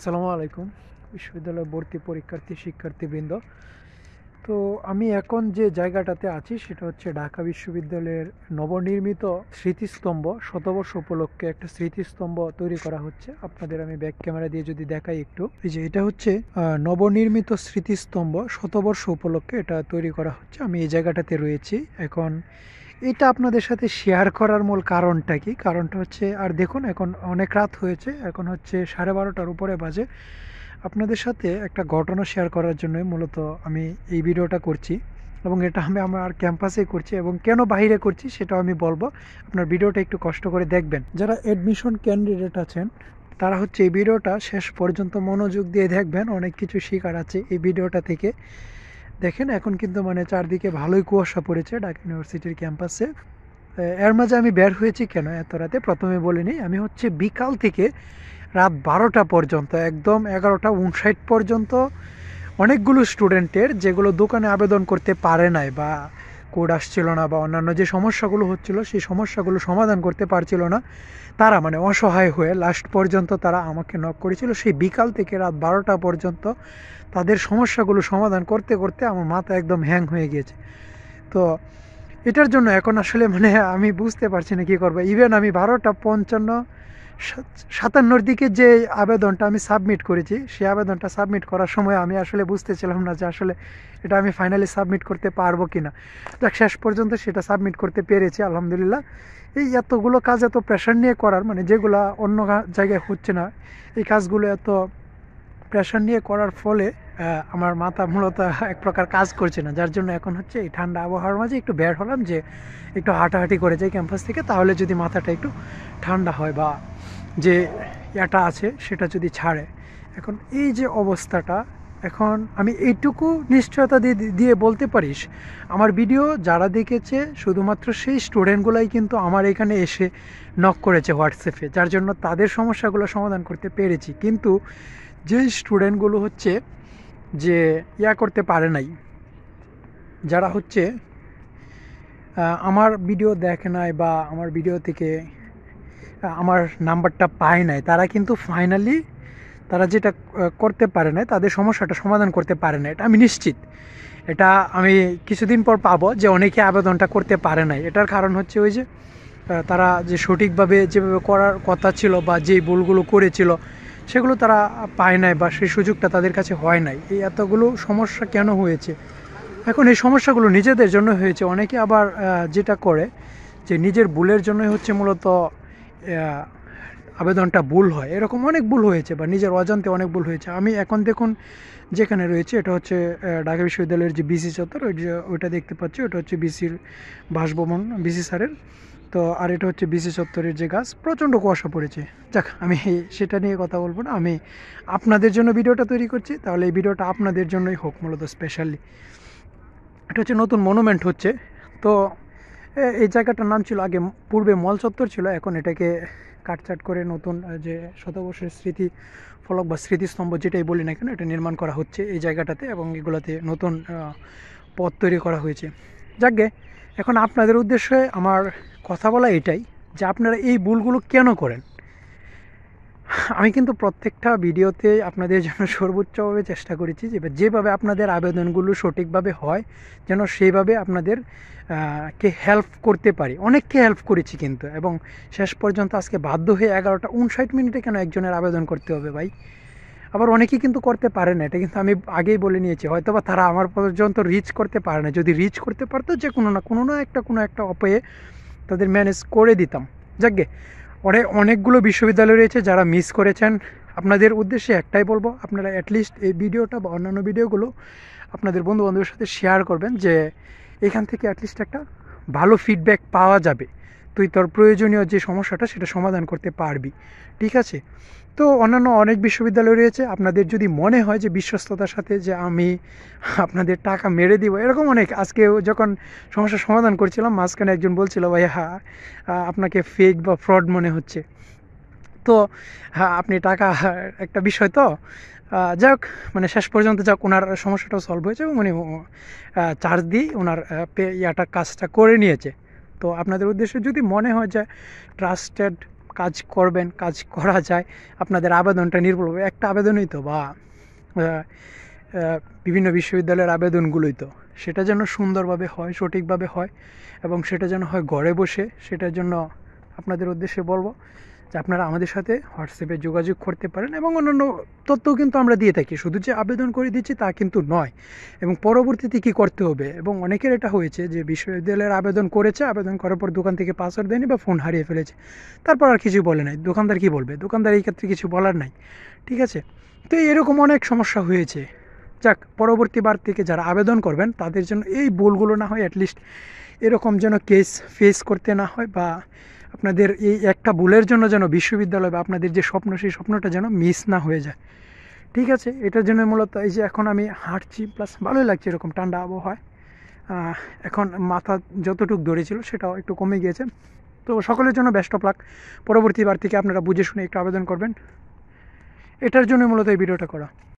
আসসালামু আলাইকুম। বিশ্ববিদ্যালয় ভর্তি পরীক্ষার্থী শিক্ষার্থীবৃন্দ, তো আমি এখন যে জায়গাটাতে আছি সেটা হচ্ছে ঢাকা বিশ্ববিদ্যালয়ের নবনির্মিত স্মৃতিস্তম্ভ। শতবর্ষ উপলক্ষে একটা স্মৃতিস্তম্ভ তৈরি করা হচ্ছে। আপনাদের আমি ব্যাক ক্যামেরা দিয়ে যদি দেখাই একটু, এই যে এটা হচ্ছে নবনির্মিত স্মৃতিস্তম্ভ। শতবর্ষ উপলক্ষে এটা তৈরি করা হচ্ছে। আমি এই জায়গাটাতে রয়েছি এখন। এটা আপনাদের সাথে শেয়ার করার মূল কারণটা কি? কারণটা হচ্ছে, আর দেখুন এখন অনেক রাত হয়েছে, এখন হচ্ছে 12:30টার উপরে বাজে। আপনাদের সাথে একটা ঘটনা শেয়ার করার জন্যই মূলত আমি এই ভিডিওটা করছি, এবং এটা আমি আমার ক্যাম্পাসে করছি, এবং কেন বাইরে করছি সেটাও আমি বলবো। আপনার ভিডিওটা একটু কষ্ট করে দেখবেন। যারা অ্যাডমিশন ক্যান্ডিডেট আছেন তারা হচ্ছে এই ভিডিওটা শেষ পর্যন্ত মনোযোগ দিয়ে দেখবেন। অনেক কিছু শেখার আছে এই ভিডিওটা থেকে। দেখেন এখন কিন্তু মানে চারদিকে ভালোই কুয়াশা পড়েছে ঢাকা ইউনিভার্সিটির ক্যাম্পাসে। এর মাঝে আমি বের হয়েছি কেন এত রাতে, প্রথমে বলিনি। আমি হচ্ছে বিকাল থেকে রাত 12টা পর্যন্ত, একদম 11:59 পর্যন্ত অনেকগুলো স্টুডেন্টের, যেগুলো দোকানে আবেদন করতে পারে নাই, বা কোড আসছিল না, বা অন্যান্য যে সমস্যাগুলো হচ্ছিল সেই সমস্যাগুলো সমাধান করতে পারছিল না, তারা মানে অসহায় হয়ে লাস্ট পর্যন্ত তারা আমাকে নক করেছিল। সেই বিকাল থেকে রাত 12টা পর্যন্ত তাদের সমস্যাগুলো সমাধান করতে করতে আমার মাথা একদম হ্যাং হয়ে গিয়েছে। তো এটার জন্য এখন আসলে মানে আমি বুঝতে পারছি না কী করবো। ইভেন আমি 12:57 দিকে যে আবেদনটা আমি সাবমিট করেছি, সেই আবেদনটা সাবমিট করার সময় আমি আসলে বুঝতেছিলাম না যে আসলে এটা আমি ফাইনালি সাবমিট করতে পারবো কি না। যাক, শেষ পর্যন্ত সেটা সাবমিট করতে পেরেছি, আলহামদুলিল্লাহ। এই এতগুলো কাজ এত প্রেশার নিয়ে করার, মানে যেগুলো অন্য জায়গায় হচ্ছে না, এই কাজগুলো এত প্রেশার নিয়ে করার ফলে আমার মাথা মূলত এক প্রকার কাজ করছে না। যার জন্য এখন হচ্ছে এই ঠান্ডা আবহাওয়ার মাঝে একটু বের হলাম, যে একটু হাঁটাহাঁটি করে যাই ক্যাম্পাস থেকে, তাহলে যদি মাথাটা একটু ঠান্ডা হয়, বা যে ইয়াটা আছে সেটা যদি ছাড়ে। এখন এই যে অবস্থাটা, এখন আমি এইটুকু নিশ্চয়তা দিয়ে বলতে পারিস, আমার ভিডিও যারা দেখেছে শুধুমাত্র সেই স্টুডেন্টগুলাই কিন্তু আমার এখানে এসে নক করেছে হোয়াটসঅ্যাপে, যার জন্য তাদের সমস্যাগুলো সমাধান করতে পেরেছি। কিন্তু যেই স্টুডেন্টগুলো হচ্ছে যে করতে পারে নাই, যারা হচ্ছে আমার ভিডিও দেখে নাই, বা আমার ভিডিও থেকে আমার নাম্বারটা পায় নাই, তারা কিন্তু ফাইনালি তারা যেটা করতে পারে না, তাদের সমস্যাটা সমাধান করতে পারে না। এটা আমি নিশ্চিত। এটা আমি কিছুদিন পর পাবো যে অনেকে আবেদনটা করতে পারে নাই। এটার কারণ হচ্ছে ওই যে তারা যে সঠিকভাবে যেভাবে করার কথা ছিল, বা যেই ভুলগুলো করেছিল সেগুলো তারা পায় নাই, বা সেই সুযোগটা তাদের কাছে হয় নাই। এই এতগুলো সমস্যা কেন হয়েছে? এখন এই সমস্যাগুলো নিজেদের জন্য হয়েছে। অনেকে আবার যেটা করে যে নিজের ভুলের জন্যই হচ্ছে মূলত আবেদনটা ভুল হয়। এরকম অনেক ভুল হয়েছে, বা নিজের অজান্তে অনেক ভুল হয়েছে। আমি এখন দেখুন যেখানে রয়েছে, এটা হচ্ছে ঢাকা বিশ্ববিদ্যালয়ের যে বিসি চত্বর, ওইটা দেখতে পাচ্ছি, ওটা হচ্ছে বিসির বাসভবন, বিসি স্যারের। তো আর এটা হচ্ছে বিসি চত্বরের যে গাছ, প্রচণ্ড কুয়াশা পড়েছে। যাক, আমি সেটা নিয়ে কথা বলবো না। আমি আপনাদের জন্য ভিডিওটা তৈরি করছি, তাহলে এই ভিডিওটা আপনাদের জন্যই হোক মূলত স্পেশালি। এটা হচ্ছে নতুন মনুমেন্ট হচ্ছে। তো এই জায়গাটার নাম ছিল আগে, পূর্বে মল চত্বর ছিল, এখন এটাকে কাটছাট করে নতুন যে শতবর্ষের স্মৃতি ফলক বা স্মৃতিস্তম্ভ যেটাই বলি না কেন, এটা নির্মাণ করা হচ্ছে এই জায়গাটাতে, এবং এগুলোতে নতুন পথ তৈরি করা হয়েছে। যাকগে, এখন আপনাদের উদ্দেশ্যে আমার কথা বলা এটাই, যে আপনারা এই ভুলগুলো কেন করেন। আমি কিন্তু প্রত্যেকটা ভিডিওতে আপনাদের জন্য সর্বোচ্চভাবে চেষ্টা করেছি, যেভাবে আপনাদের আবেদনগুলো সঠিকভাবে হয় যেন সেইভাবে আপনাদের কে হেল্প করতে পারি। অনেককে হেল্প করেছি কিন্তু, এবং শেষ পর্যন্ত আজকে বাধ্য হয়ে 11:59 কেন একজনের আবেদন করতে হবে ভাই? আবার অনেকেই কিন্তু করতে পারে না, এটা কিন্তু আমি আগেই বলে নিয়েছি। হয়তো বা তারা আমার পর্যন্ত রিচ করতে পারে না। যদি রিচ করতে পারতো, যে কোনো একটা উপায়ে তাদের ম্যানেজ করে দিতাম। যাকগে, অনেকগুলো বিশ্ববিদ্যালয় রয়েছে যারা মিস করেছেন। আপনাদের উদ্দেশ্যে একটাই বলবো, আপনারা অ্যাটলিস্ট এই ভিডিওটা বা অন্যান্য ভিডিওগুলো আপনাদের বন্ধুবান্ধবের সাথে শেয়ার করবেন, যে এখান থেকে অ্যাটলিস্ট একটা ভালো ফিডব্যাক পাওয়া যাবে। তুই তোর প্রয়োজনীয় যে সমস্যাটা সেটা সমাধান করতে পারবি, ঠিক আছে? তো অন্যান্য অনেক বিশ্ববিদ্যালয় রয়েছে, আপনাদের যদি মনে হয় যে বিশ্বস্ততার সাথে যে আমি আপনাদের টাকা মেরে দিব, এরকম অনেক। আজকে যখন সমস্যার সমাধান করছিলাম, মাঝখানে একজন বলছিল, ভাই হ্যাঁ আপনাকে ফেক বা ফ্রড মনে হচ্ছে। তো হ্যাঁ, আপনি টাকা একটা বিষয় তো যাই হোক, মানে শেষ পর্যন্ত যাক ওনার সমস্যাটাও সলভ হয়েছে, এবং উনি চার্জ দিয়ে ওনার কাজটা করে নিয়েছে। তো আপনাদের উদ্দেশ্যে যদি মনে হয় যে ট্রাস্টেড কাজ করবেন, কাজ করা যায়, আপনাদের আবেদনটা নির্ভুল হবে। একটা আবেদনই তো, বা বিভিন্ন বিশ্ববিদ্যালয়ের আবেদনগুলোই তো, সেটা যেন সুন্দরভাবে হয়, সঠিকভাবে হয়, এবং সেটা যেন হয় ঘরে বসে। সেটার জন্য আপনাদের উদ্দেশ্যে বলবো যে আপনারা আমাদের সাথে হোয়াটসঅ্যাপে যোগাযোগ করতে পারেন, এবং অন্যান্য তথ্যও কিন্তু আমরা দিয়ে থাকি। শুধু যে আবেদন করে দিচ্ছি তা কিন্তু নয়, এবং পরবর্তীতে কী করতে হবে। এবং অনেকের এটা হয়েছে যে বিশ্ববিদ্যালয়ের আবেদন করেছে, আবেদন করার পর দোকান থেকে পাসওয়ার্ড দেয়নি বা ফোন হারিয়ে ফেলেছে, তারপর আর কিছু বলে নাই। দোকানদার কী বলবে? দোকানদার এই ক্ষেত্রে কিছু বলার নাই, ঠিক আছে? তো এরকম অনেক সমস্যা হয়েছে। যাক, পরবর্তীবার থেকে যারা আবেদন করবেন তাদের জন্য এই ভুলগুলো না হয়, অ্যাটলিস্ট এরকম যেন কেস ফেস করতে না হয়, বা আপনাদের এই একটা ভুলের জন্য যেন বিশ্ববিদ্যালয় বা আপনাদের যে স্বপ্ন, সেই স্বপ্নটা যেন মিস না হয়ে যায়, ঠিক আছে? এটার জন্য মূলত এই যে এখন আমি হাঁটছি, প্লাস ভালোই লাগছে এরকম ঠান্ডা আবহাওয়ায়। এখন মাথা যতটুকু ধরেছিল সেটাও একটু কমে গিয়েছে। তো সকলের জন্য বেস্ট অফ লাক। পরবর্তীবার থেকে আপনারা বুঝে শুনে একটু আবেদন করবেন, এটার জন্য মূলত এই ভিডিওটা করা।